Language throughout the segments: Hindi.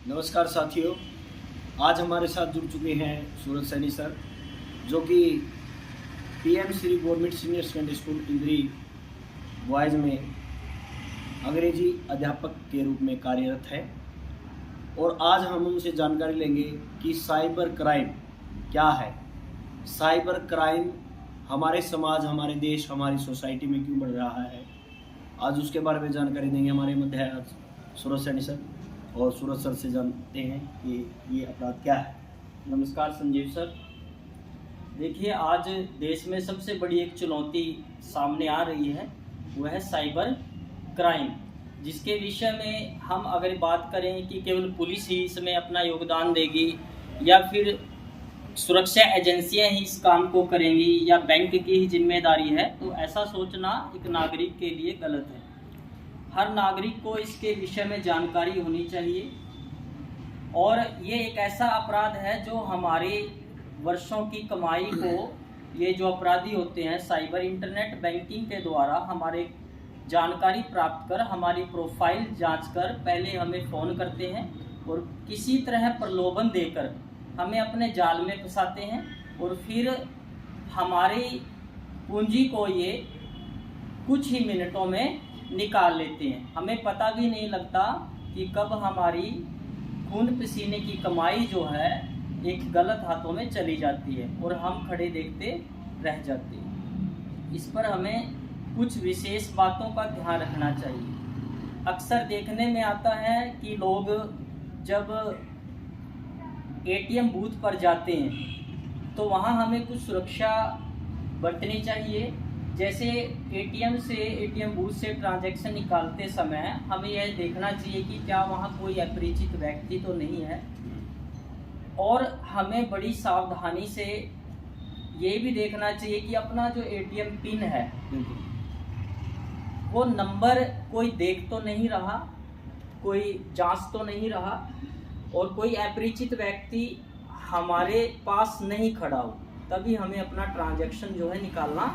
नमस्कार साथियों, आज हमारे साथ जुड़ चुके हैं सूरज सैनी सर, जो कि PM Shri government senior secondary school इंद्री बॉयज़ में अंग्रेजी अध्यापक के रूप में कार्यरत है। और आज हम उनसे जानकारी लेंगे कि साइबर क्राइम क्या है, साइबर क्राइम हमारे समाज, हमारे देश, हमारी सोसाइटी में क्यों बढ़ रहा है। आज उसके बारे में जानकारी देंगे हमारे मध्य है आज सूरज सैनी सर। और सूरज सर से जानते हैं कि ये अपराध क्या है। नमस्कार संजीव सर। देखिए, आज देश में सबसे बड़ी एक चुनौती सामने आ रही है, वह है साइबर क्राइम, जिसके विषय में हम अगर बात करें कि केवल पुलिस ही इसमें अपना योगदान देगी या फिर सुरक्षा एजेंसियां ही इस काम को करेंगी या बैंक की ही जिम्मेदारी है, तो ऐसा सोचना एक नागरिक के लिए गलत है। हर नागरिक को इसके विषय में जानकारी होनी चाहिए। और ये एक ऐसा अपराध है जो हमारे वर्षों की कमाई को ये जो अपराधी होते हैं साइबर इंटरनेट बैंकिंग के द्वारा हमारे जानकारी प्राप्त कर, हमारी प्रोफाइल जांचकर पहले हमें फ़ोन करते हैं और किसी तरह प्रलोभन देकर हमें अपने जाल में फंसाते हैं और फिर हमारी पूंजी को ये कुछ ही मिनटों में निकाल लेते हैं। हमें पता भी नहीं लगता कि कब हमारी खून पसीने की कमाई जो है एक गलत हाथों में चली जाती है और हम खड़े देखते रह जाते हैं। इस पर हमें कुछ विशेष बातों का ध्यान रखना चाहिए। अक्सर देखने में आता है कि लोग जब एटीएम बूथ पर जाते हैं तो वहाँ हमें कुछ सुरक्षा बरतनी चाहिए। जैसे एटीएम बूथ से ट्रांजैक्शन निकालते समय हमें यह देखना चाहिए कि क्या वहाँ कोई अपरिचित व्यक्ति तो नहीं है, और हमें बड़ी सावधानी से ये भी देखना चाहिए कि अपना जो एटीएम पिन है वो नंबर कोई देख तो नहीं रहा, कोई जांच तो नहीं रहा और कोई अपरिचित व्यक्ति हमारे पास नहीं खड़ा हो, तभी हमें अपना ट्रांजैक्शन जो है निकालना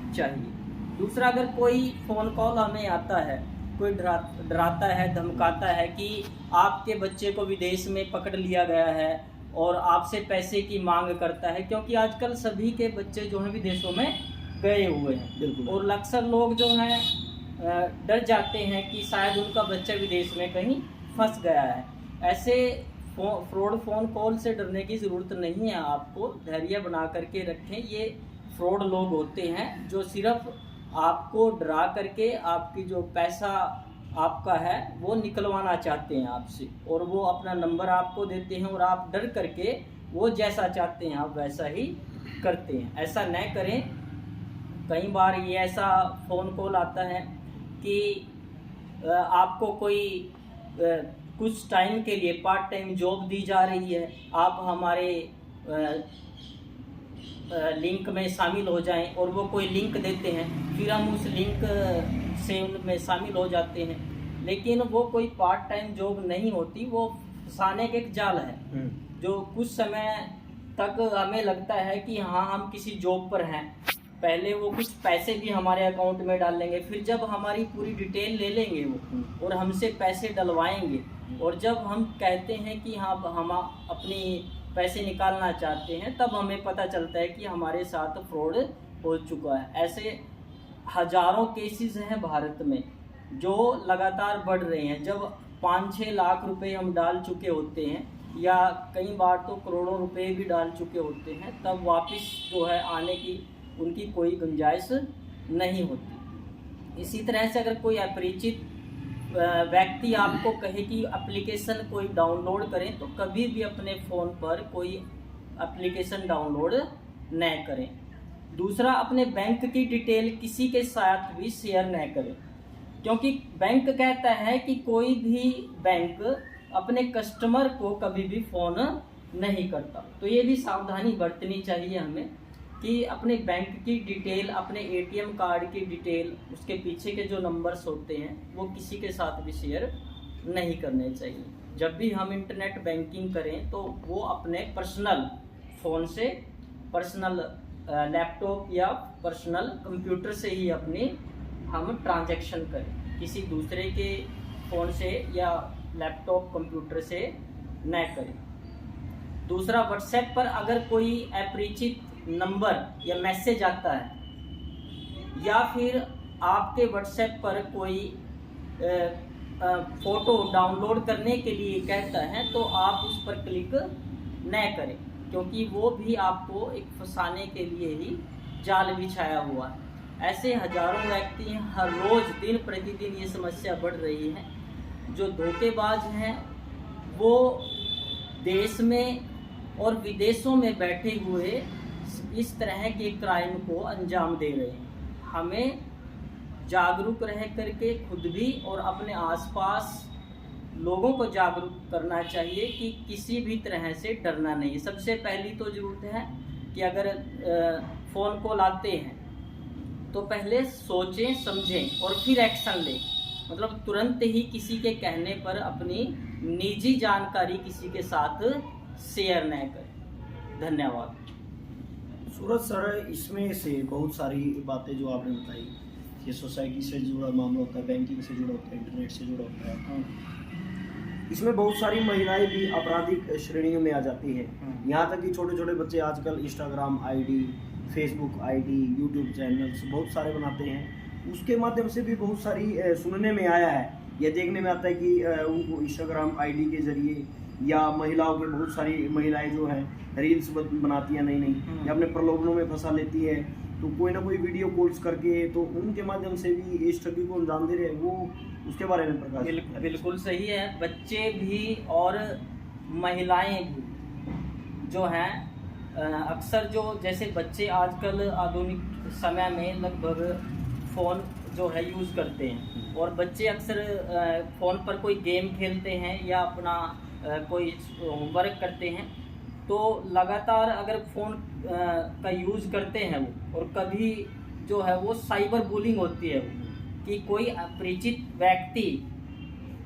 चाहिए। दूसरा, अगर कोई फ़ोन कॉल हमें आता है, कोई डराता है, धमकाता है कि आपके बच्चे को विदेश में पकड़ लिया गया है और आपसे पैसे की मांग करता है, क्योंकि आजकल सभी के बच्चे जो हैं विदेशों में गए हुए हैं। बिल्कुल। और अक्सर लोग जो हैं डर जाते हैं कि शायद उनका बच्चा विदेश में कहीं फंस गया है। ऐसे फ्रॉड फ़ोन कॉल से डरने की ज़रूरत नहीं है। आपको धैर्य बना करके रखें। ये फ्रॉड लोग होते हैं जो सिर्फ आपको डरा करके आपकी जो पैसा आपका है वो निकलवाना चाहते हैं आपसे, और वो अपना नंबर आपको देते हैं और आप डर करके वो जैसा चाहते हैं आप वैसा ही करते हैं। ऐसा न करें। कई बार ये ऐसा फ़ोन कॉल आता है कि आपको कोई कुछ टाइम के लिए पार्ट टाइम जॉब दी जा रही है, आप हमारे लिंक में शामिल हो जाएं, और वो कोई लिंक देते हैं, फिर हम उस लिंक से उनमें शामिल हो जाते हैं। लेकिन वो कोई पार्ट टाइम जॉब नहीं होती, वो फंसाने के एक जाल है जो कुछ समय तक हमें लगता है कि हाँ हम किसी जॉब पर हैं। पहले वो कुछ पैसे भी हमारे अकाउंट में डाल लेंगे, फिर जब हमारी पूरी डिटेल ले लेंगे वो और हमसे पैसे डलवाएंगे, और जब हम कहते हैं कि हाँ हम अपनी पैसे निकालना चाहते हैं, तब हमें पता चलता है कि हमारे साथ फ्रॉड हो चुका है। ऐसे हज़ारों केसेस हैं भारत में जो लगातार बढ़ रहे हैं। जब 5-6 लाख रुपए हम डाल चुके होते हैं या कई बार तो करोड़ों रुपए भी डाल चुके होते हैं, तब वापस जो है आने की उनकी कोई गुंजाइश नहीं होती। इसी तरह से अगर कोई अपरिचित व्यक्ति आपको कहे कि एप्लीकेशन कोई डाउनलोड करें, तो कभी भी अपने फ़ोन पर कोई एप्लीकेशन डाउनलोड न करें। दूसरा, अपने बैंक की डिटेल किसी के साथ भी शेयर न करें, क्योंकि बैंक कहता है कि कोई भी बैंक अपने कस्टमर को कभी भी फ़ोन नहीं करता। तो ये भी सावधानी बरतनी चाहिए हमें कि अपने बैंक की डिटेल, अपने एटीएम कार्ड की डिटेल, उसके पीछे के जो नंबर्स होते हैं वो किसी के साथ भी शेयर नहीं करने चाहिए। जब भी हम इंटरनेट बैंकिंग करें तो वो अपने पर्सनल फ़ोन से, पर्सनल लैपटॉप या पर्सनल कंप्यूटर से ही अपनी हम ट्रांजैक्शन करें। किसी दूसरे के फ़ोन से या लैपटॉप कंप्यूटर से न करें। दूसरा, व्हाट्सएप पर अगर कोई अपरिचित नंबर या मैसेज आता है या फिर आपके व्हाट्सएप पर कोई फ़ोटो डाउनलोड करने के लिए कहता है तो आप उस पर क्लिक न करें, क्योंकि वो भी आपको एक फंसाने के लिए ही जाल बिछाया हुआ है। ऐसे हजारों व्यक्ति हर रोज़ दिन प्रतिदिन ये समस्या बढ़ रही है। जो धोखेबाज हैं वो देश में और विदेशों में बैठे हुए इस तरह के क्राइम को अंजाम दे रहे हैं। हमें जागरूक रह करके खुद भी और अपने आसपास लोगों को जागरूक करना चाहिए कि किसी भी तरह से डरना नहीं है। सबसे पहली तो ज़रूरत है कि अगर फ़ोन कॉल आते हैं तो पहले सोचें समझें और फिर एक्शन लें। मतलब तुरंत ही किसी के कहने पर अपनी निजी जानकारी किसी के साथ शेयर न करें। धन्यवाद। सूरज सर, इसमें से बहुत सारी बातें जो आपने बताई, ये सोसाइटी से जुड़ा मामला होता है, बैंकिंग से जुड़ा होता है, इंटरनेट से जुड़ा होता है। इसमें बहुत सारी महिलाएं भी आपराधिक श्रेणियों में आ जाती हैं। यहाँ तक कि छोटे छोटे बच्चे आजकल Instagram ID, Facebook ID, YouTube channels बहुत सारे बनाते हैं। उसके माध्यम से भी बहुत सारी सुनने में आया है, यह देखने में आता है कि उनको इंस्टाग्राम आईडी के जरिए या महिलाओं के बहुत सारी महिलाएं जो हैं रील्स बनाती हैं नई या अपने प्रलोभनों में फंसा लेती है, तो कोई ना कोई वीडियो कॉल्स करके तो उनके माध्यम से भी इस ठगी को अंजाम दे रहे हैं। वो उसके बारे में प्रकाश। बिल्कुल सही है। बच्चे भी और महिलाएं भी जो हैं अक्सर जो जैसे बच्चे आजकल आधुनिक समय में लगभग फ़ोन जो है यूज़ करते हैं और बच्चे अक्सर फ़ोन पर कोई गेम खेलते हैं या अपना कोई होमवर्क करते हैं, तो लगातार अगर फ़ोन का यूज़ करते हैं वो, और कभी जो है वो साइबर बुलिंग होती है कि कोई अपरिचित व्यक्ति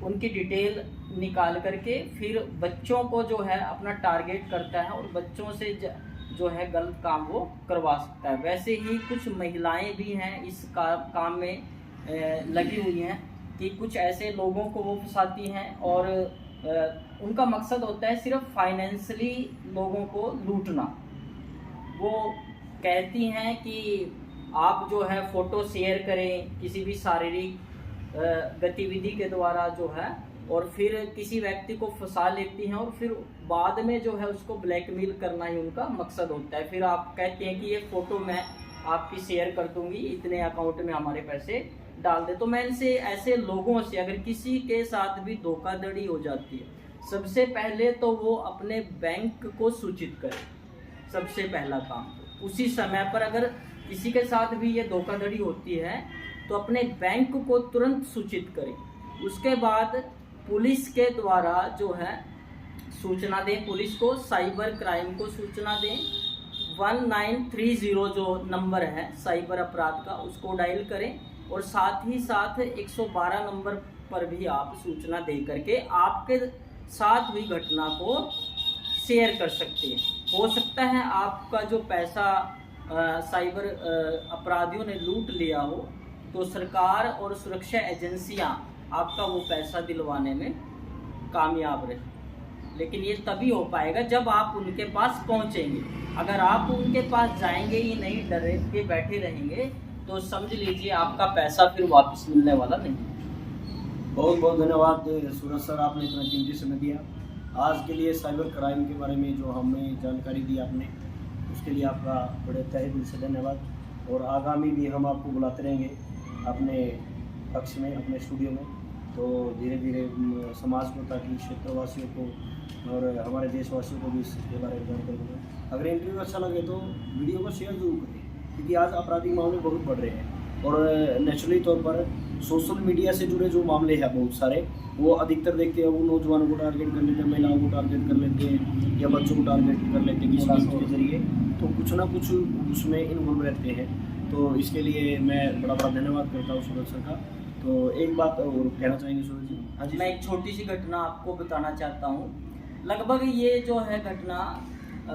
उनकी डिटेल निकाल करके फिर बच्चों को जो है अपना टारगेट करता है और बच्चों से जो है गलत काम वो करवा सकता है। वैसे ही कुछ महिलाएं भी हैं इस काम में लगी हुई हैं कि कुछ ऐसे लोगों को वो फंसाती हैं और उनका मकसद होता है सिर्फ फाइनेंशियली लोगों को लूटना। वो कहती हैं कि आप जो है फ़ोटो शेयर करें किसी भी शारीरिक गतिविधि के द्वारा जो है, और फिर किसी व्यक्ति को फंसा लेती हैं और फिर बाद में जो है उसको ब्लैकमेल करना ही उनका मकसद होता है। फिर आप कहते हैं कि ये फ़ोटो मैं आपकी शेयर कर दूंगी, इतने अकाउंट में हमारे पैसे डाल दे। तो मैं इनसे ऐसे लोगों से अगर किसी के साथ भी धोखाधड़ी हो जाती है, सबसे पहले तो वो अपने बैंक को सूचित करें। सबसे पहला काम उसी समय पर अगर किसी के साथ भी ये धोखाधड़ी होती है तो अपने बैंक को तुरंत सूचित करें। उसके बाद पुलिस के द्वारा जो है सूचना दें, पुलिस को, साइबर क्राइम को सूचना दें। 1930 जो नंबर है साइबर अपराध का, उसको डायल करें और साथ ही साथ 112 नंबर पर भी आप सूचना दे करके आपके साथ हुई घटना को शेयर कर सकते हैं। हो सकता है आपका जो पैसा साइबर अपराधियों ने लूट लिया हो, तो सरकार और सुरक्षा एजेंसियां आपका वो पैसा दिलवाने में कामयाब रहे। लेकिन ये तभी हो पाएगा जब आप उनके पास पहुंचेंगे। अगर आप उनके पास जाएंगे ही नहीं, डरे के बैठे रहेंगे, तो समझ लीजिए आपका पैसा फिर वापस मिलने वाला नहीं। बहुत बहुत धन्यवाद सूरज सर, आपने इतना कीमती समय दिया। आज के लिए साइबर क्राइम के बारे में जो हमें जानकारी दी आपने, उसके लिए आपका बड़े तहे दिल से धन्यवाद। और आगामी भी हम आपको बुलाते रहेंगे अपने कक्ष में, अपने स्टूडियो में, तो धीरे धीरे समाज को, ताकि क्षेत्रवासियों को और हमारे देशवासियों को भी इसके बारे में जानकारी मिले। अगर इंटरव्यू अच्छा लगे तो वीडियो को शेयर जरूर करें, क्योंकि आज आपराधिक मामले बहुत बढ़ रहे हैं और नेचुरली तौर पर सोशल मीडिया से जुड़े जो मामले हैं बहुत सारे, वो अधिकतर देखते हैं, वो नौजवानों को टारगेट कर लेते हैं, महिलाओं को टारगेट कर लेते हैं या बच्चों को टारगेट कर लेते हैं किसी के जरिए, तो कुछ ना कुछ उसमें इन्वॉल्व रहते हैं। तो इसके लिए मैं बड़ा बड़ा धन्यवाद करता हूँ सूरज सर का। तो एक बात और कहना चाहेंगे सूरज जी? हाँ जी। मैं एक छोटी सी घटना आपको बताना चाहता हूँ। लगभग ये जो है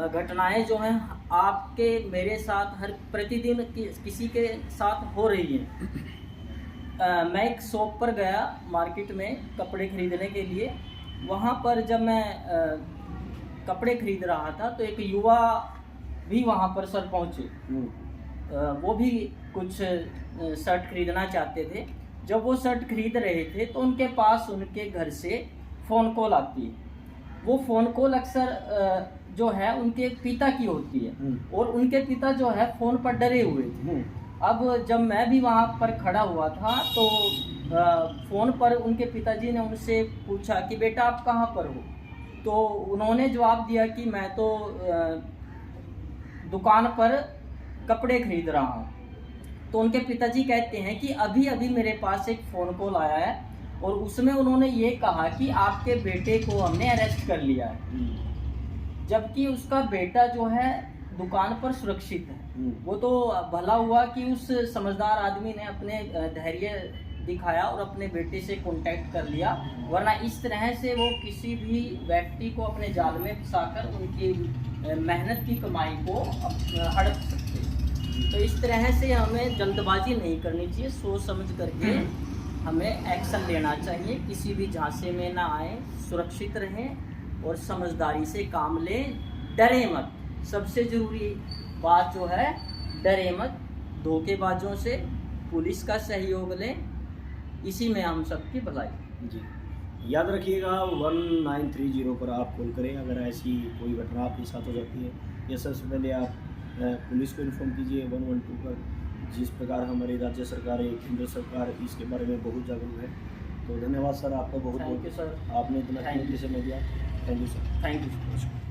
घटनाएं जो हैं आपके मेरे साथ हर प्रतिदिन किसी के साथ हो रही हैं। मैं एक शॉप पर गया मार्केट में कपड़े खरीदने के लिए, वहाँ पर जब मैं कपड़े खरीद रहा था तो एक युवा भी वहाँ पर सर पहुँचे। वो भी कुछ शर्ट खरीदना चाहते थे। जब वो शर्ट खरीद रहे थे तो उनके पास उनके घर से फ़ोन कॉल आती है। वो फ़ोन कॉल अक्सर जो है उनके पिता की होती है और उनके पिता जो है फ़ोन पर डरे हुए थे। अब जब मैं भी वहाँ पर खड़ा हुआ था तो फ़ोन पर उनके पिताजी ने उनसे पूछा कि बेटा आप कहाँ पर हो? तो उन्होंने जवाब दिया कि मैं तो दुकान पर कपड़े खरीद रहा हूँ। तो उनके पिताजी कहते हैं कि अभी अभी मेरे पास एक फ़ोन कॉल आया है और उसमें उन्होंने ये कहा कि आपके बेटे को हमने अरेस्ट कर लिया है, जबकि उसका बेटा जो है दुकान पर सुरक्षित है। वो तो भला हुआ कि उस समझदार आदमी ने अपने धैर्य दिखाया और अपने बेटे से कांटेक्ट कर लिया, वरना इस तरह से वो किसी भी व्यक्ति को अपने जाल में फंसाकर उनकी मेहनत की कमाई को हड़प सकते। तो इस तरह से हमें जल्दबाजी नहीं करनी चाहिए, सोच समझ करके हमें एक्शन लेना चाहिए, किसी भी झांसे में ना आए, सुरक्षित रहें और समझदारी से काम लें, डरे मत। सबसे ज़रूरी बात जो है डरे मत, धोखेबाजों से पुलिस का सहयोग लें, इसी में हम सबकी भलाई। जी, याद रखिएगा 1930 पर आप कॉल करें अगर ऐसी कोई घटना आपके साथ हो जाती है, या सबसे पहले आप पुलिस को इन्फॉर्म कीजिए 112 पर। जिस प्रकार हमारी राज्य सरकार है, केंद्र सरकार इसके बारे में बहुत जागरूक है। तो धन्यवाद सर, आपका बहुत बहुत, थैंक यू सर, आपने इतना कीमती समय दिया। Thank you sir. Thank you.